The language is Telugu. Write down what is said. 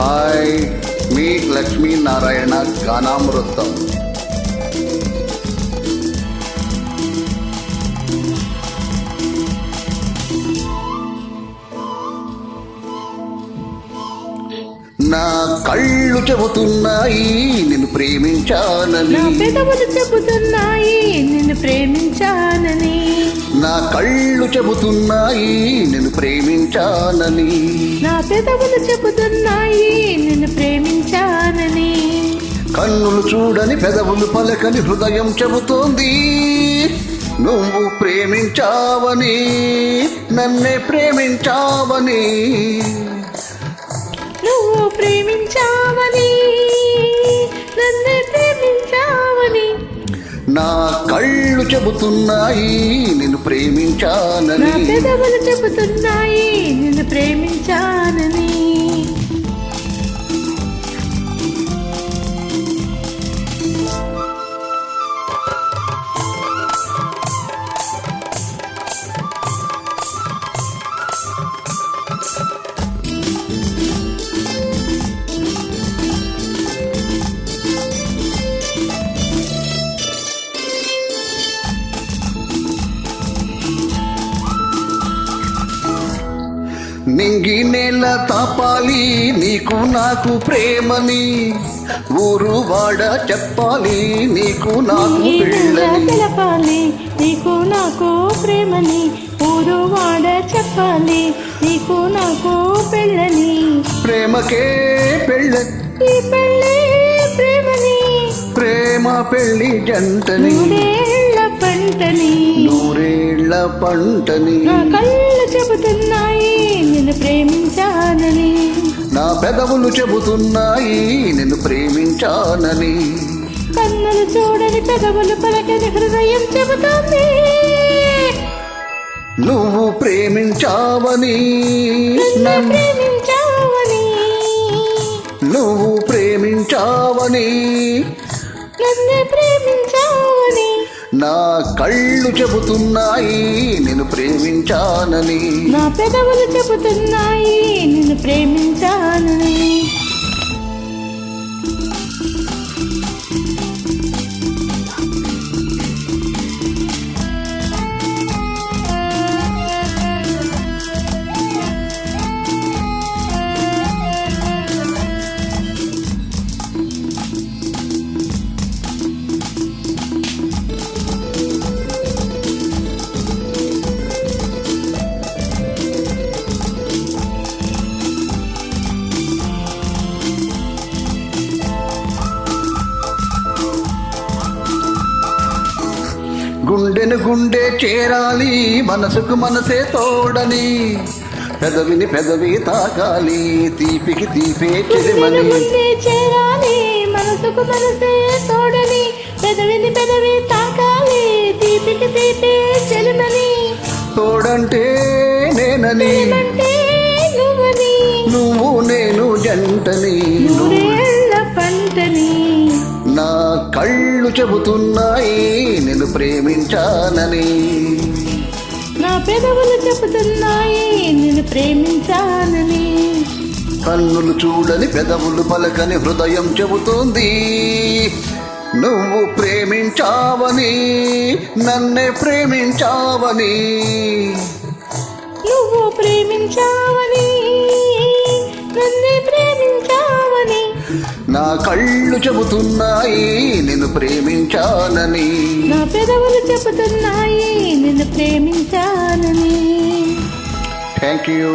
హాయ్, మీ లక్ష్మీనారాయణ గానామృతం. నా కళ్ళు చెబుతున్నాయి నిన్ను ప్రేమించానని, నా పెదవులు చెబుతున్నాయి నిన్ను ప్రేమించానని, నా కళ్ళు చెబుతున్నాయి నిన్ను ప్రేమించానని, నా పెదవులు చెబుతున్నాయి నిన్ను ప్రేమించానని, కన్నులు చూడని పెదవులు పలకని హృదయం చెబుతోంది నువ్వు ప్రేమించావని, నన్నే ప్రేమించావని, నువ్వు ప్రేమించావని, నన్ను ప్రేమించావని. నా కళ్ళు చెబుతున్నాయి నిన్ను ప్రేమించానని, నా పెదవులు చెబుతున్నాయి నిన్ను ప్రేమించానని. నింగి నేల తాపాలి నీకు నాకు ప్రేమని, ఊరు వాడ చెప్పాలి నీకు నాకు పెళ్ళని, తెలపాలి నీకు నాకు ప్రేమని, ఊరు వాడ చెప్పాలి నీకు నాకు పెళ్ళని, ప్రేమకే పెళ్ళ ఈ పెళ్ళి ప్రేమని, ప్రేమ పెళ్ళి జంటని, నూరేళ్ల పంటని, నూరేళ్ల పంటని. నా కళ్ళు చెబుతున్నాయి నిన్ను ప్రేమించానని, నా పెదవులు చెబుతున్నాయి నిన్ను ప్రేమించానని, కన్నులు చూడని పెదవులు పలకని హృదయం చెబుతోంది నువ్వు ప్రేమించావని, నన్ను ప్రేమించావని, నువ్వు ప్రేమించావని, నన్ను ప్రేమించావని. నా కళ్ళు చెబుతున్నాయి నిన్ను ప్రేమించానని, నా పెదవులు చెబుతున్నాయి నిన్ను ప్రేమించానని. గుండెను గుండె చేరాలి మనసుకు మనసే తోడని, పెదవిని పెదవి తాకాలి తీపికి తీపే చెలిమని, గుండె చేరాలి మనసుకు మనసే తోడని, పెదవిని పెదవి తాకాలి తీపికి తీపే చెలిమని, తోడంటే నేనని, అంటే నువ్వని, నువ్వు నేను జంటని, నూరేళ్ల పంటని. నా కళ్ళు చెబుతున్నాయి నిన్ను ప్రేమించానని, నా పెదవులు చెబుతున్నాయి నిన్ను ప్రేమించానని, కన్నులు చూడని పెదవులు పలకని హృదయం చెబుతోంది నువ్వు ప్రేమించావని, నన్నే ప్రేమించావని, నువ్వు ప్రేమించావని, నన్ను ప్రేమించావని. నా కళ్ళు చెబుతున్నాయి నిన్ను ప్రేమించానని, నా పెదవులు చెబుతున్నాయి నిన్ను ప్రేమించానని. Thank you.